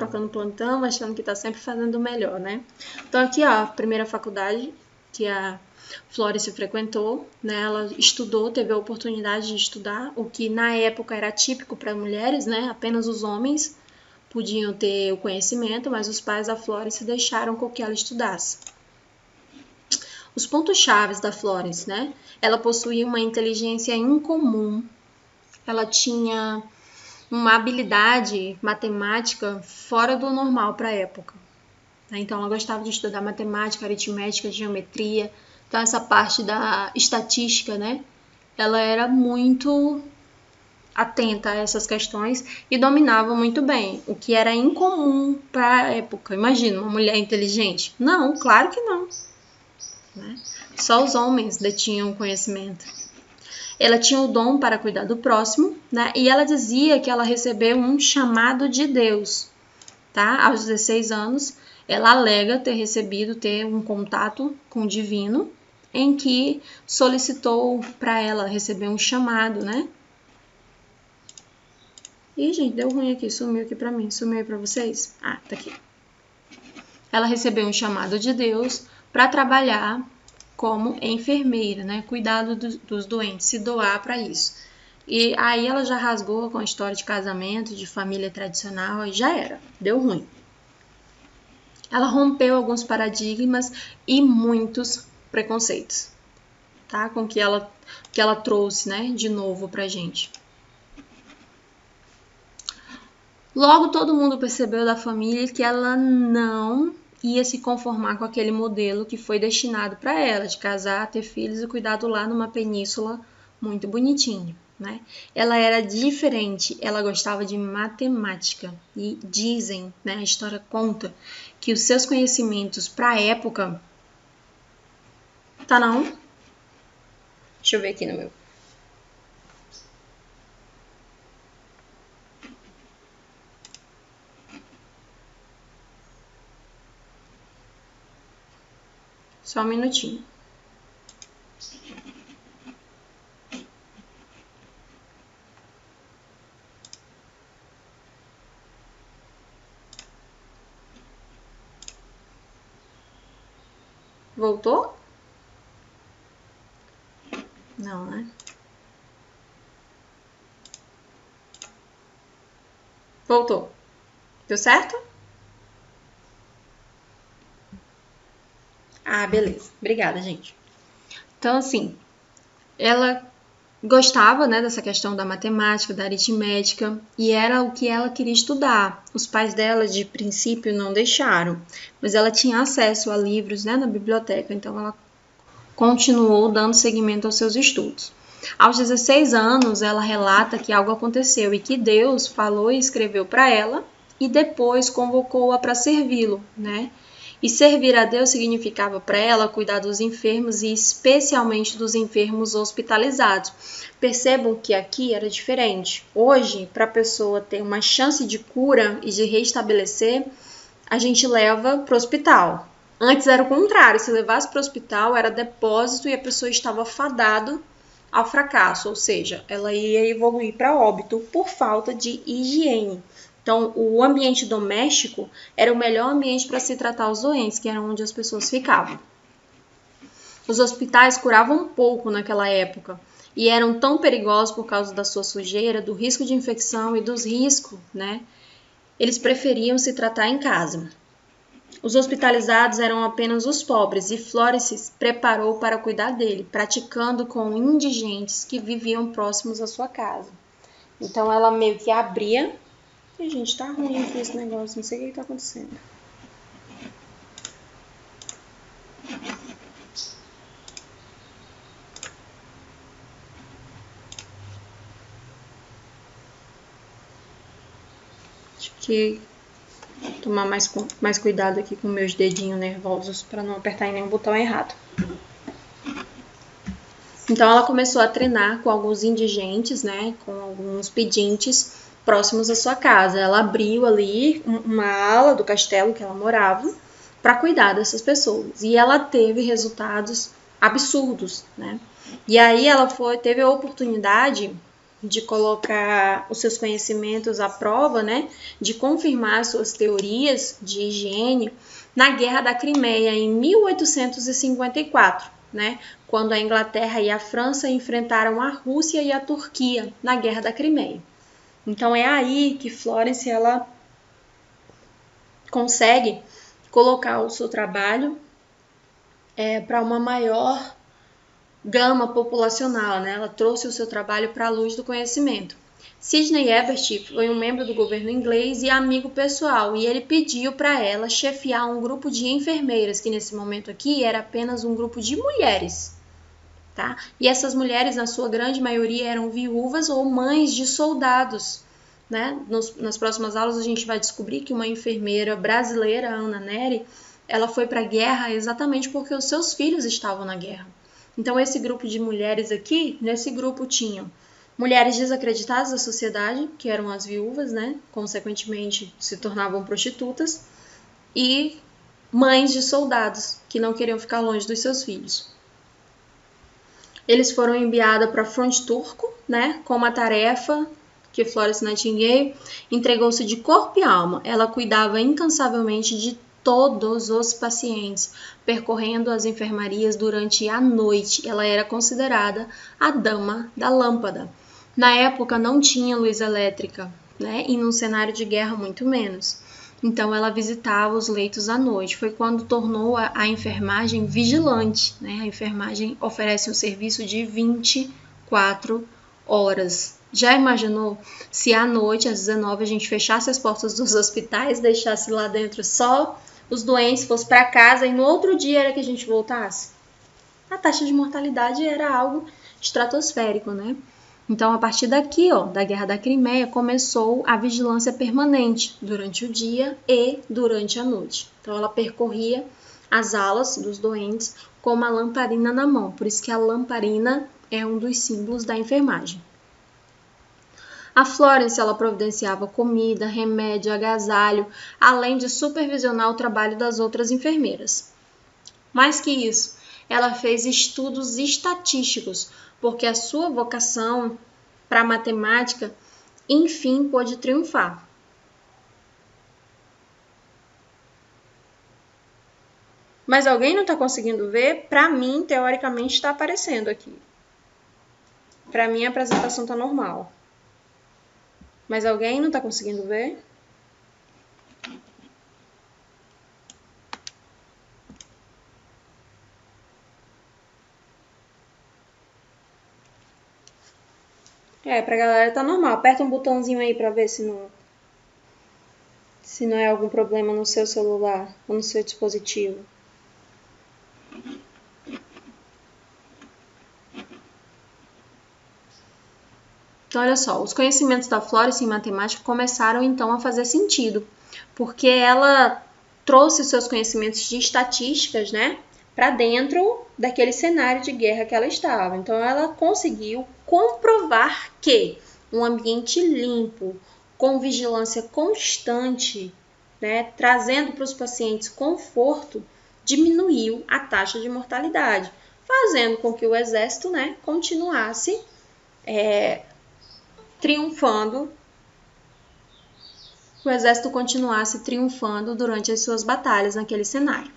achando que tá sempre fazendo o melhor, né? Então aqui, ó, a primeira faculdade que a Florence frequentou, né? Ela estudou, teve a oportunidade de estudar, o que na época era típico para mulheres, né? Apenas os homens podiam ter o conhecimento, mas os pais da Florence deixaram com que ela estudasse. Os pontos chaves da Florence, né? Ela possuía uma inteligência incomum, ela tinha uma habilidade matemática fora do normal para a época. Então, ela gostava de estudar matemática, aritmética, geometria. Então, essa parte da estatística, né? Ela era muito atenta a essas questões e dominava muito bem, o que era incomum para a época. Imagina, uma mulher inteligente? Não, claro que não, né? Só os homens detinham o conhecimento. Ela tinha o dom para cuidar do próximo, né? E ela dizia que ela recebeu um chamado de Deus, tá? Aos 16 anos, ela alega ter um contato com o divino, em que solicitou para ela receber um chamado, né? Ih, gente, deu ruim aqui, sumiu aqui para mim, sumiu aí para vocês? Ah, tá aqui. Ela recebeu um chamado de Deus para trabalhar como enfermeira, né? Cuidado dos doentes, se doar para isso. E aí ela já rasgou com a história de casamento, de família tradicional, e já era, deu ruim. Ela rompeu alguns paradigmas e muitos preconceitos. tá? Com o que ela trouxe, né, de novo pra gente. Logo, todo mundo percebeu da família que ela não ia se conformar com aquele modelo que foi destinado para ela, de casar, ter filhos e cuidar do lar numa península muito bonitinha, né? Ela era diferente, ela gostava de matemática e dizem, né, a história conta, que os seus conhecimentos para a época... Tá não? Deixa eu ver aqui no meu. Só um minutinho. Voltou? Não, né? Voltou. Deu certo? Ah, beleza. Obrigada, gente. Então, assim, ela gostava, né, dessa questão da matemática, da aritmética, e era o que ela queria estudar. Os pais dela, de princípio, não deixaram, mas ela tinha acesso a livros, né, na biblioteca, então ela continuou dando seguimento aos seus estudos. Aos 16 anos, ela relata que algo aconteceu e que Deus falou e escreveu para ela e depois convocou-a para servi-lo, né? E servir a Deus significava para ela cuidar dos enfermos e especialmente dos enfermos hospitalizados. Percebam que aqui era diferente. Hoje, para a pessoa ter uma chance de cura e de restabelecer, a gente leva para o hospital. Antes era o contrário, se levasse para o hospital era depósito e a pessoa estava fadada ao fracasso, ou seja, ela ia evoluir para óbito por falta de higiene. Então, o ambiente doméstico era o melhor ambiente para se tratar os doentes, que era onde as pessoas ficavam. Os hospitais curavam pouco naquela época e eram tão perigosos por causa da sua sujeira, do risco de infecção e dos riscos, né? Eles preferiam se tratar em casa. Os hospitalizados eram apenas os pobres e Florence se preparou para cuidar dele, praticando com indigentes que viviam próximos à sua casa. Então ela meio que abria... E, gente, tá ruim aqui esse negócio, não sei o que tá acontecendo. Acho que tomar mais cuidado aqui com meus dedinhos nervosos para não apertar em nenhum botão errado. Então ela começou a treinar com alguns indigentes, né, com alguns pedintes próximos à sua casa. Ela abriu ali uma ala do castelo que ela morava para cuidar dessas pessoas. E ela teve resultados absurdos, né? E aí ela teve a oportunidade de colocar os seus conhecimentos à prova, né? De confirmar suas teorias de higiene na Guerra da Crimeia em 1854, né? Quando a Inglaterra e a França enfrentaram a Rússia e a Turquia na Guerra da Crimeia. Então é aí que Florence ela consegue colocar o seu trabalho para uma maior gama populacional, né? Ela trouxe o seu trabalho para a luz do conhecimento. Sidney Herbert foi um membro do governo inglês e amigo pessoal, e ele pediu para ela chefiar um grupo de enfermeiras, que nesse momento aqui era apenas um grupo de mulheres. Tá? E essas mulheres, na sua grande maioria, eram viúvas ou mães de soldados. Né? Nas próximas aulas a gente vai descobrir que uma enfermeira brasileira, Ana Neri, ela foi para a guerra exatamente porque os seus filhos estavam na guerra. Então esse grupo de mulheres aqui, nesse grupo tinham mulheres desacreditadas da sociedade, que eram as viúvas, né? Consequentemente se tornavam prostitutas, e mães de soldados que não queriam ficar longe dos seus filhos. Eles foram enviados para o fronte turco, né, com uma tarefa que Florence Nightingale entregou-se de corpo e alma. Ela cuidava incansavelmente de todos os pacientes, percorrendo as enfermarias durante a noite. Ela era considerada a dama da lâmpada. Na época não tinha luz elétrica, né, e num cenário de guerra muito menos. Então, ela visitava os leitos à noite. Foi quando tornou a enfermagem vigilante, né? A enfermagem oferece um serviço de 24 horas. Já imaginou se à noite, às 19, a gente fechasse as portas dos hospitais, deixasse lá dentro só os doentes, fosse para casa e no outro dia era que a gente voltasse? A taxa de mortalidade era algo estratosférico, né? Então, a partir daqui, da Guerra da Crimeia, começou a vigilância permanente durante o dia e durante a noite. Então, ela percorria as alas dos doentes com uma lamparina na mão. Por isso que a lamparina é um dos símbolos da enfermagem. A Florence, ela providenciava comida, remédio, agasalho, além de supervisionar o trabalho das outras enfermeiras. Mais que isso, ela fez estudos estatísticos, porque a sua vocação para a matemática, enfim, pôde triunfar. Mas alguém não está conseguindo ver? Para mim, teoricamente, está aparecendo aqui. Para mim, a apresentação está normal. Mas alguém não está conseguindo ver? Pra galera tá normal. Aperta um botãozinho aí pra ver se não é algum problema no seu celular ou no seu dispositivo. Então, olha só, os conhecimentos da Florence em matemática começaram então a fazer sentido, porque ela trouxe os seus conhecimentos de estatísticas, né, para dentro daquele cenário de guerra que ela estava. Então, ela conseguiu comprovar que um ambiente limpo, com vigilância constante, né, trazendo para os pacientes conforto, diminuiu a taxa de mortalidade, fazendo com que o exército, né, continuasse triunfando, o exército continuasse triunfando durante as suas batalhas naquele cenário.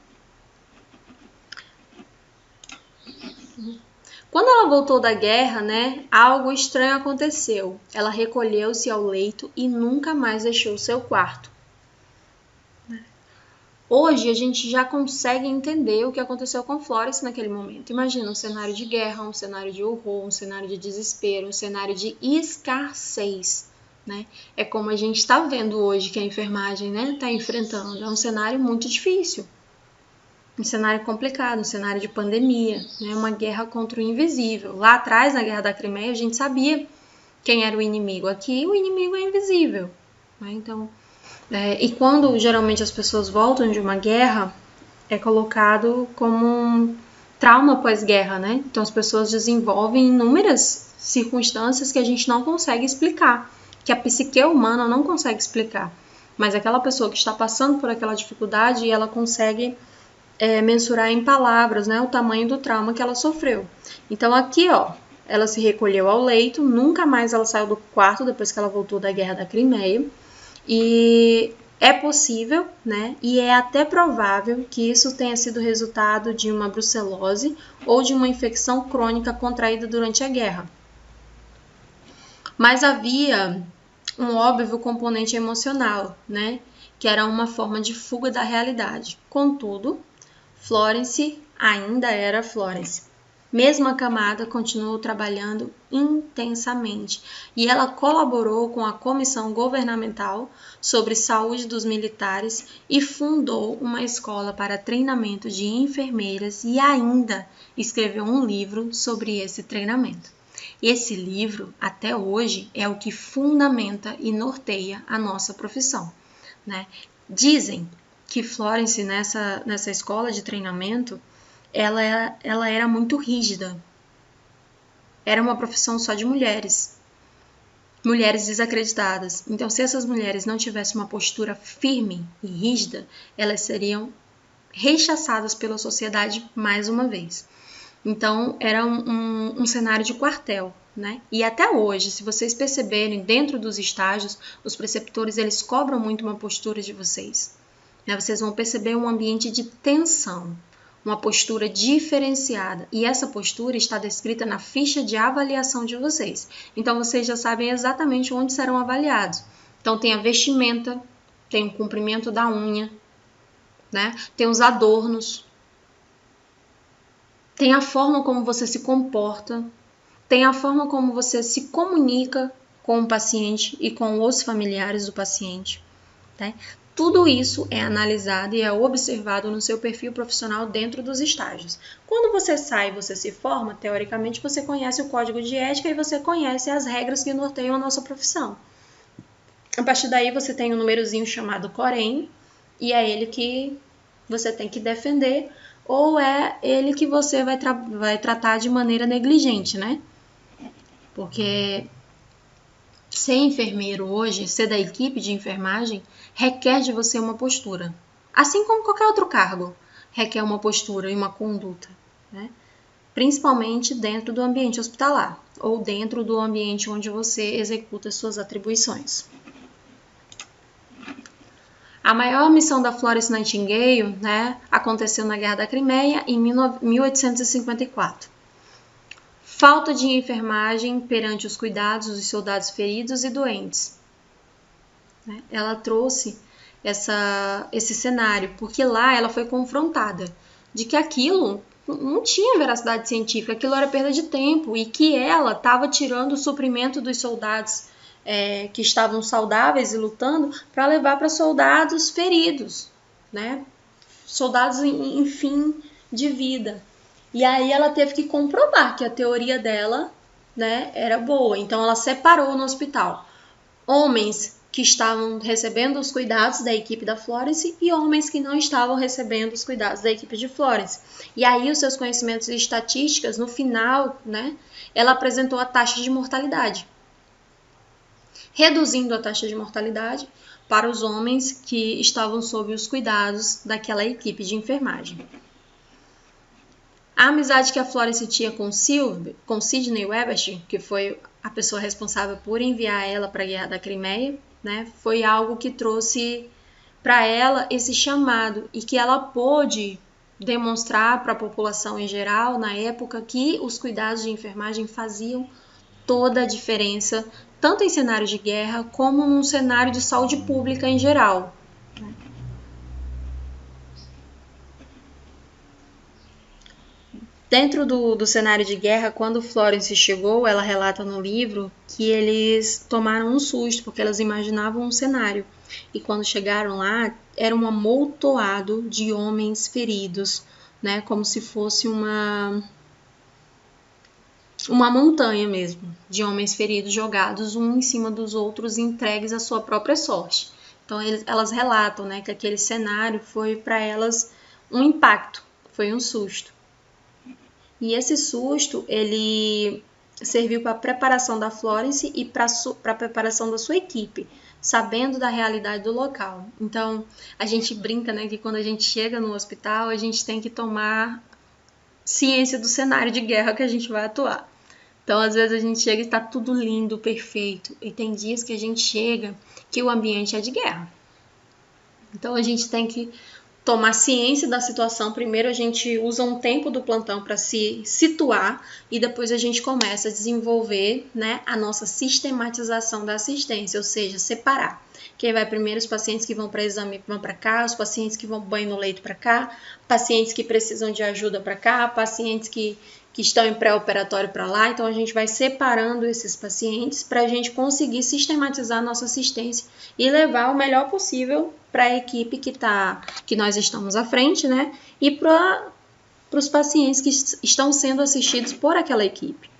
Quando ela voltou da guerra, né, algo estranho aconteceu. Ela recolheu-se ao leito e nunca mais deixou seu quarto. Hoje a gente já consegue entender o que aconteceu com Florence naquele momento. Imagina um cenário de guerra, um cenário de horror, um cenário de desespero, um cenário de escassez, né? É como a gente está vendo hoje que a enfermagem, né, está enfrentando. É um cenário muito difícil, um cenário complicado, um cenário de pandemia, né? Uma guerra contra o invisível. Lá atrás, na Guerra da Crimeia, a gente sabia quem era o inimigo. Aqui, o inimigo é invisível, né? Então, e quando geralmente as pessoas voltam de uma guerra, é colocado como um trauma pós-guerra, né? Então as pessoas desenvolvem inúmeras circunstâncias que a gente não consegue explicar, que a psique humana não consegue explicar. Mas aquela pessoa que está passando por aquela dificuldade, ela consegue mensurar em palavras, né, o tamanho do trauma que ela sofreu. Então aqui, ela se recolheu ao leito, nunca mais ela saiu do quarto depois que ela voltou da Guerra da Crimeia. E é possível, né, e é até provável que isso tenha sido resultado de uma brucelose ou de uma infecção crônica contraída durante a guerra. Mas havia um óbvio componente emocional, né, que era uma forma de fuga da realidade. Contudo, Florence ainda era Florence. Mesmo acamada, continuou trabalhando intensamente e ela colaborou com a Comissão Governamental sobre Saúde dos Militares e fundou uma escola para treinamento de enfermeiras e ainda escreveu um livro sobre esse treinamento. Esse livro, até hoje, é o que fundamenta e norteia a nossa profissão, né? Dizem que Florence, nessa escola de treinamento, ela era muito rígida. Era uma profissão só de mulheres. Mulheres desacreditadas. Então, se essas mulheres não tivessem uma postura firme e rígida, elas seriam rechaçadas pela sociedade mais uma vez. Então, era um cenário de quartel, né? E até hoje, se vocês perceberem, dentro dos estágios, os preceptores, eles cobram muito uma postura de vocês. Né? Vocês vão perceber um ambiente de tensão, uma postura diferenciada. E essa postura está descrita na ficha de avaliação de vocês. Então, vocês já sabem exatamente onde serão avaliados. Então, tem a vestimenta, tem o comprimento da unha, né? Tem os adornos, tem a forma como você se comporta, tem a forma como você se comunica com o paciente e com os familiares do paciente, tá? Tudo isso é analisado e é observado no seu perfil profissional dentro dos estágios. Quando você sai e você se forma, teoricamente você conhece o código de ética e você conhece as regras que norteiam a nossa profissão. A partir daí você tem um númerozinho chamado Corém e é ele que você tem que defender ou é ele que você vai tratar de maneira negligente, né? Porque ser enfermeiro hoje, ser da equipe de enfermagem, requer de você uma postura. Assim como qualquer outro cargo, requer uma postura e uma conduta, né? Principalmente dentro do ambiente hospitalar ou dentro do ambiente onde você executa suas atribuições. A maior missão da Florence Nightingale, né, aconteceu na Guerra da Crimeia em 1854. Falta de enfermagem perante os cuidados dos soldados feridos e doentes. Ela trouxe esse cenário, porque lá ela foi confrontada de que aquilo não tinha veracidade científica, aquilo era perda de tempo e que ela estava tirando o suprimento dos soldados que estavam saudáveis e lutando para levar para soldados feridos, né? Soldados em fim de vida. E aí ela teve que comprovar que a teoria dela, né, era boa. Então ela separou no hospital homens que estavam recebendo os cuidados da equipe da Florence e homens que não estavam recebendo os cuidados da equipe de Florence. E aí os seus conhecimentos e estatísticas, no final, né, ela apresentou a taxa de mortalidade, reduzindo a taxa de mortalidade para os homens que estavam sob os cuidados daquela equipe de enfermagem. A amizade que a Florence tinha com Sidney Webster, que foi a pessoa responsável por enviar ela para a Guerra da Crimeia, né, foi algo que trouxe para ela esse chamado e que ela pôde demonstrar para a população em geral, na época, que os cuidados de enfermagem faziam toda a diferença, tanto em cenários de guerra como num cenário de saúde pública em geral. Dentro do cenário de guerra, quando Florence chegou, ela relata no livro que eles tomaram um susto, porque elas imaginavam um cenário. E quando chegaram lá, era um amontoado de homens feridos, né? Como se fosse uma montanha mesmo, de homens feridos jogados um em cima dos outros, entregues à sua própria sorte. Então elas relatam, né, que aquele cenário foi para elas um impacto, foi um susto. E esse susto, ele serviu para a preparação da Florence e para a preparação da sua equipe, sabendo da realidade do local. Então, a gente brinca, né, que quando a gente chega no hospital, a gente tem que tomar ciência do cenário de guerra que a gente vai atuar. Então, às vezes a gente chega e está tudo lindo, perfeito. E tem dias que a gente chega que o ambiente é de guerra. Então, a gente tem que tomar ciência da situação. Primeiro a gente usa um tempo do plantão para se situar e depois a gente começa a desenvolver, né, a nossa sistematização da assistência, ou seja, separar. Quem vai primeiro? Os pacientes que vão para exame vão para cá, os pacientes que vão banho no leito para cá, pacientes que precisam de ajuda para cá, pacientes que estão em pré-operatório para lá. Então a gente vai separando esses pacientes para a gente conseguir sistematizar a nossa assistência e levar o melhor possível para a equipe que nós estamos à frente, né? E para os pacientes que estão sendo assistidos por aquela equipe.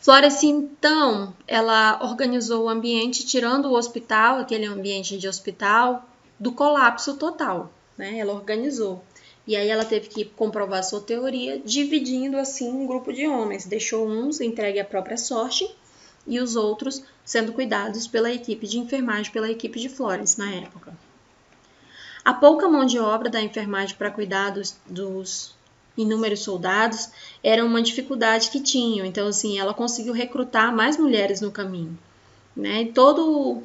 Florence, então, ela organizou o ambiente, tirando o hospital, aquele ambiente de hospital, do colapso total, né? Ela organizou. E aí ela teve que comprovar sua teoria, dividindo assim um grupo de homens. Deixou uns entregue à própria sorte e os outros sendo cuidados pela equipe de enfermagem, pela equipe de Florence na época. A pouca mão de obra da enfermagem para cuidar dos inúmeros soldados era uma dificuldade que tinham. Então, assim, ela conseguiu recrutar mais mulheres no caminho, né? Em todo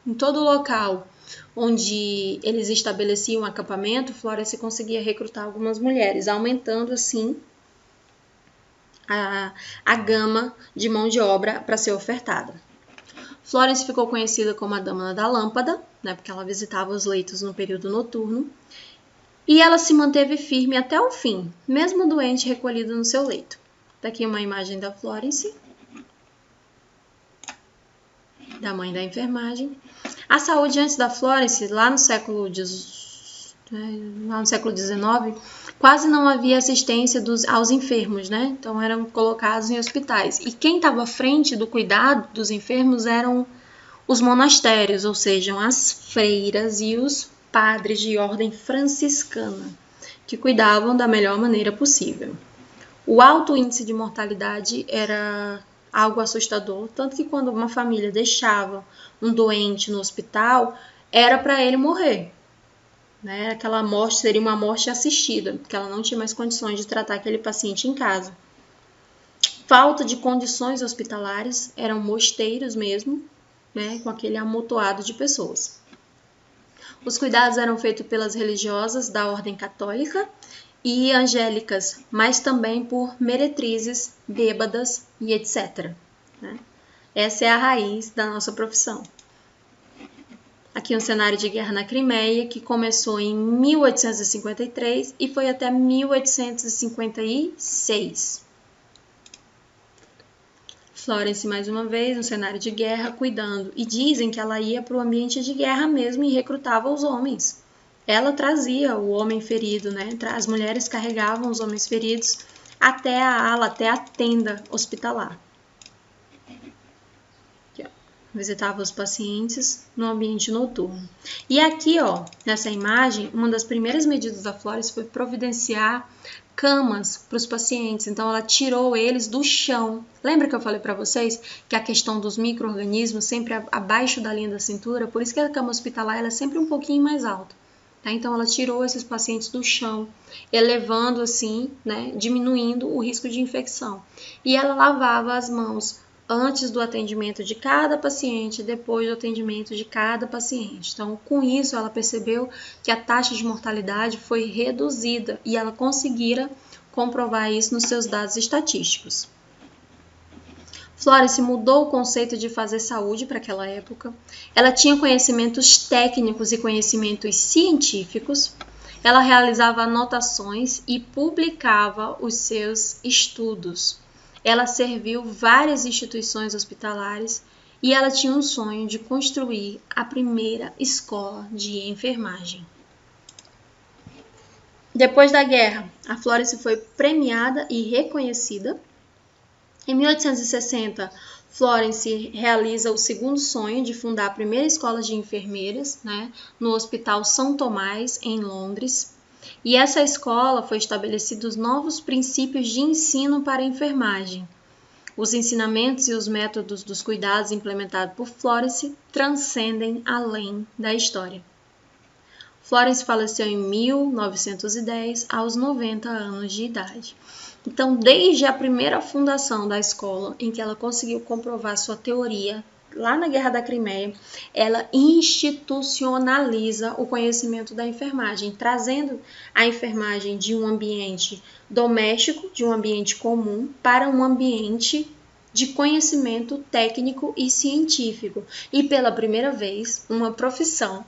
local onde eles estabeleciam um acampamento, Florence conseguia recrutar algumas mulheres, aumentando assim a gama de mão de obra para ser ofertada. Florence ficou conhecida como a Dama da Lâmpada, né, porque ela visitava os leitos no período noturno, e ela se manteve firme até o fim, mesmo doente recolhida no seu leito. Daqui uma imagem da Florence, da mãe da enfermagem. A saúde antes da Florence, lá no século XIX, quase não havia assistência aos enfermos, né? Então eram colocados em hospitais. E quem estava à frente do cuidado dos enfermos eram os monastérios, ou seja, as freiras e os padres de ordem franciscana, que cuidavam da melhor maneira possível. O alto índice de mortalidade era algo assustador, tanto que quando uma família deixava um doente no hospital, era para ele morrer. Né? Aquela morte seria uma morte assistida, porque ela não tinha mais condições de tratar aquele paciente em casa. Falta de condições hospitalares, eram mosteiros mesmo, né? Com aquele amontoado de pessoas. Os cuidados eram feitos pelas religiosas da ordem católica e angélicas, mas também por meretrizes, bêbadas e etc. Né? Essa é a raiz da nossa profissão. Aqui um cenário de guerra na Crimeia, que começou em 1853 e foi até 1856. Florence, mais uma vez, um cenário de guerra, cuidando. E dizem que ela ia para o ambiente de guerra mesmo e recrutava os homens. Ela trazia o homem ferido, né? As mulheres carregavam os homens feridos até a ala, até a tenda hospitalar. Aqui, ó. Visitava os pacientes no ambiente noturno. E aqui, ó, nessa imagem, uma das primeiras medidas da Florence foi providenciar camas para os pacientes. Então, ela tirou eles do chão. Lembra que eu falei para vocês que a questão dos micro-organismos sempre abaixo da linha da cintura? Por isso que a cama hospitalar ela é sempre um pouquinho mais alta. Tá? Então, ela tirou esses pacientes do chão, elevando assim, né, diminuindo o risco de infecção. E ela lavava as mãos antes do atendimento de cada paciente, depois do atendimento de cada paciente. Então, com isso, ela percebeu que a taxa de mortalidade foi reduzida e ela conseguira comprovar isso nos seus dados estatísticos. Florence mudou o conceito de fazer saúde para aquela época. Ela tinha conhecimentos técnicos e conhecimentos científicos. Ela realizava anotações e publicava os seus estudos. Ela serviu várias instituições hospitalares e ela tinha um sonho de construir a primeira escola de enfermagem. Depois da guerra, a Florence foi premiada e reconhecida. Em 1860, Florence realiza o segundo sonho de fundar a primeira escola de enfermeiras, né, no Hospital São Tomás, em Londres. E essa escola foi estabelecidos novos princípios de ensino para a enfermagem. Os ensinamentos e os métodos dos cuidados implementados por Florence transcendem além da história. Florence faleceu em 1910, aos 90 anos de idade. Então, desde a primeira fundação da escola, em que ela conseguiu comprovar sua teoria, lá na Guerra da Crimeia, ela institucionaliza o conhecimento da enfermagem, trazendo a enfermagem de um ambiente doméstico, de um ambiente comum, para um ambiente de conhecimento técnico e científico. E pela primeira vez, uma profissão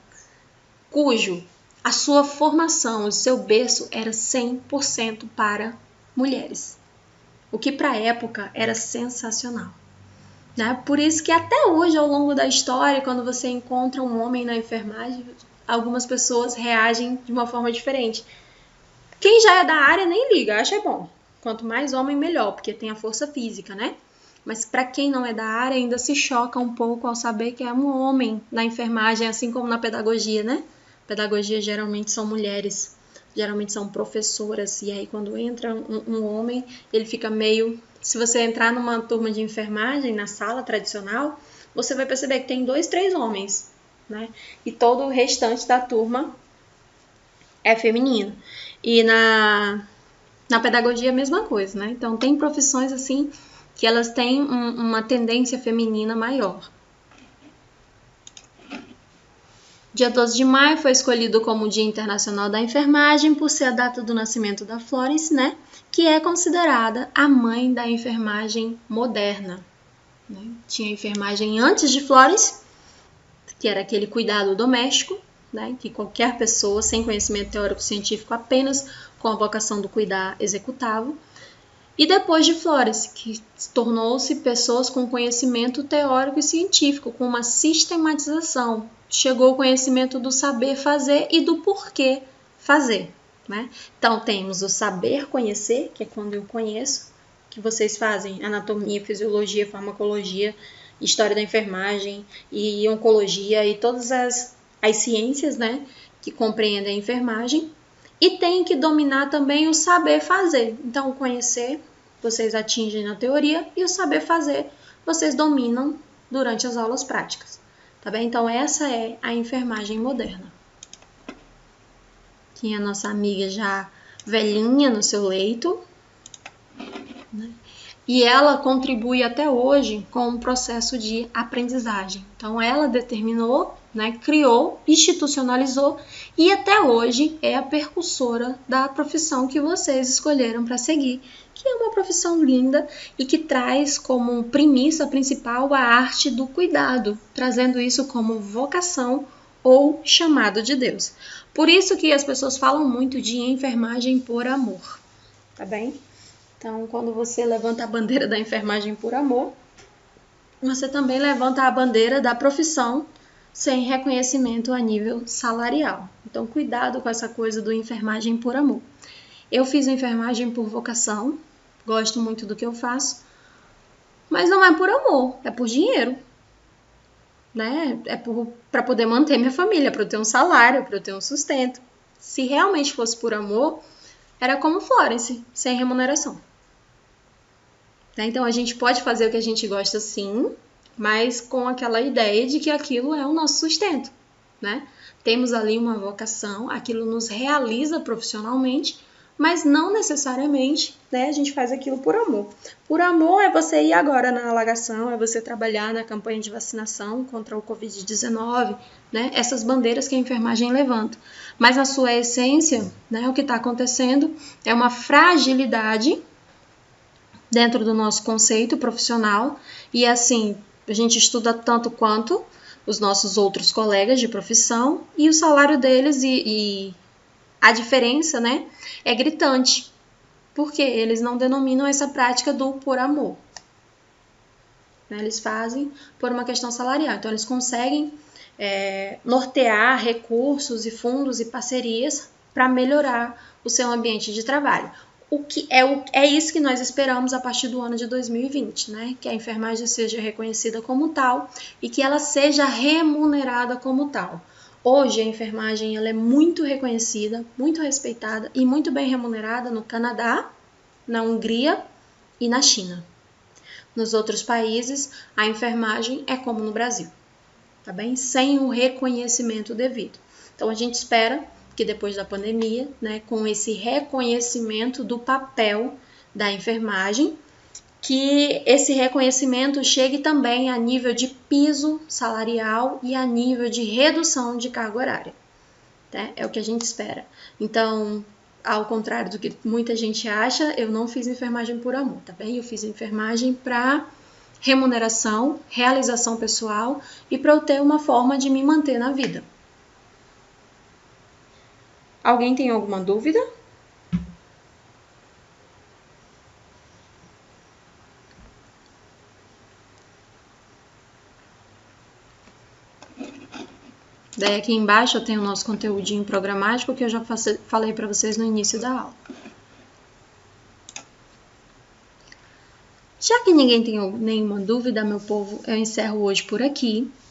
cujo a sua formação, o seu berço era 100% para mulheres, o que para a época era sensacional. Né? Por isso que até hoje, ao longo da história, quando você encontra um homem na enfermagem, algumas pessoas reagem de uma forma diferente. Quem já é da área nem liga, acha bom. Quanto mais homem, melhor, porque tem a força física, né? Mas para quem não é da área, ainda se choca um pouco ao saber que é um homem na enfermagem, assim como na pedagogia, né? Pedagogia geralmente são mulheres, geralmente são professoras, e aí quando entra um homem, ele fica meio... Se você entrar numa turma de enfermagem, na sala tradicional, você vai perceber que tem 2, 3 homens, né? E todo o restante da turma é feminino. E na pedagogia a mesma coisa, né? Então tem profissões assim que elas têm uma tendência feminina maior. Dia 12 de maio foi escolhido como o Dia Internacional da Enfermagem por ser a data do nascimento da Florence, né? Que é considerada a mãe da enfermagem moderna. né? Tinha enfermagem antes de Florence, que era aquele cuidado doméstico, né? Que qualquer pessoa sem conhecimento teórico-científico, apenas com a vocação do cuidar, executava. E depois de Florence, que tornou-se pessoas com conhecimento teórico e científico, com uma sistematização. Chegou o conhecimento do saber fazer e do porquê fazer, né? Então, temos o saber conhecer, que é quando eu conheço, que vocês fazem anatomia, fisiologia, farmacologia, história da enfermagem e oncologia e todas as ciências, né, que compreendem a enfermagem. E tem que dominar também o saber fazer. Então, o conhecer vocês atingem na teoria e o saber fazer vocês dominam durante as aulas práticas. Tá bem? Então, essa é a enfermagem moderna. Aqui a nossa amiga já velhinha no seu leito, né? E ela contribui até hoje com o processo de aprendizagem. Então, ela determinou, né, criou, institucionalizou e até hoje é a percussora da profissão que vocês escolheram para seguir, que é uma profissão linda e que traz como premissa principal a arte do cuidado, trazendo isso como vocação ou chamado de Deus. Por isso que as pessoas falam muito de enfermagem por amor, tá bem? Então, quando você levanta a bandeira da enfermagem por amor, você também levanta a bandeira da profissão sem reconhecimento a nível salarial. Então, cuidado com essa coisa do enfermagem por amor. Eu fiz enfermagem por vocação, gosto muito do que eu faço, mas não é por amor, é por dinheiro, né? É para poder manter minha família, para eu ter um salário, para eu ter um sustento. Se realmente fosse por amor, era como Florence, sem remuneração. Então, a gente pode fazer o que a gente gosta sim, mas com aquela ideia de que aquilo é o nosso sustento, né? Temos ali uma vocação, aquilo nos realiza profissionalmente, mas não necessariamente, né, a gente faz aquilo por amor. Por amor é você ir agora na alagação, é você trabalhar na campanha de vacinação contra o Covid-19, né? Essas bandeiras que a enfermagem levanta. Mas na sua essência, né, o que está acontecendo é uma fragilidade dentro do nosso conceito profissional, e assim, a gente estuda tanto quanto os nossos outros colegas de profissão, e o salário deles e a diferença, né, é gritante, porque eles não denominam essa prática do por amor. Eles fazem por uma questão salarial, então eles conseguem nortear recursos e fundos e parcerias para melhorar o seu ambiente de trabalho. É isso que nós esperamos a partir do ano de 2020, né? Que a enfermagem seja reconhecida como tal e que ela seja remunerada como tal. Hoje a enfermagem ela é muito reconhecida, muito respeitada e muito bem remunerada no Canadá, na Hungria e na China. Nos outros países, a enfermagem é como no Brasil, tá bem? Sem o reconhecimento devido. Então a gente espera que depois da pandemia, né, com esse reconhecimento do papel da enfermagem, que esse reconhecimento chegue também a nível de piso salarial e a nível de redução de carga horária, né? É o que a gente espera. Então, ao contrário do que muita gente acha, eu não fiz enfermagem por amor, tá bem? Eu fiz enfermagem para remuneração, realização pessoal e para eu ter uma forma de me manter na vida. Alguém tem alguma dúvida? Daí aqui embaixo eu tenho o nosso conteúdinho programático que eu já falei para vocês no início da aula. Já que ninguém tem nenhuma dúvida, meu povo, eu encerro hoje por aqui.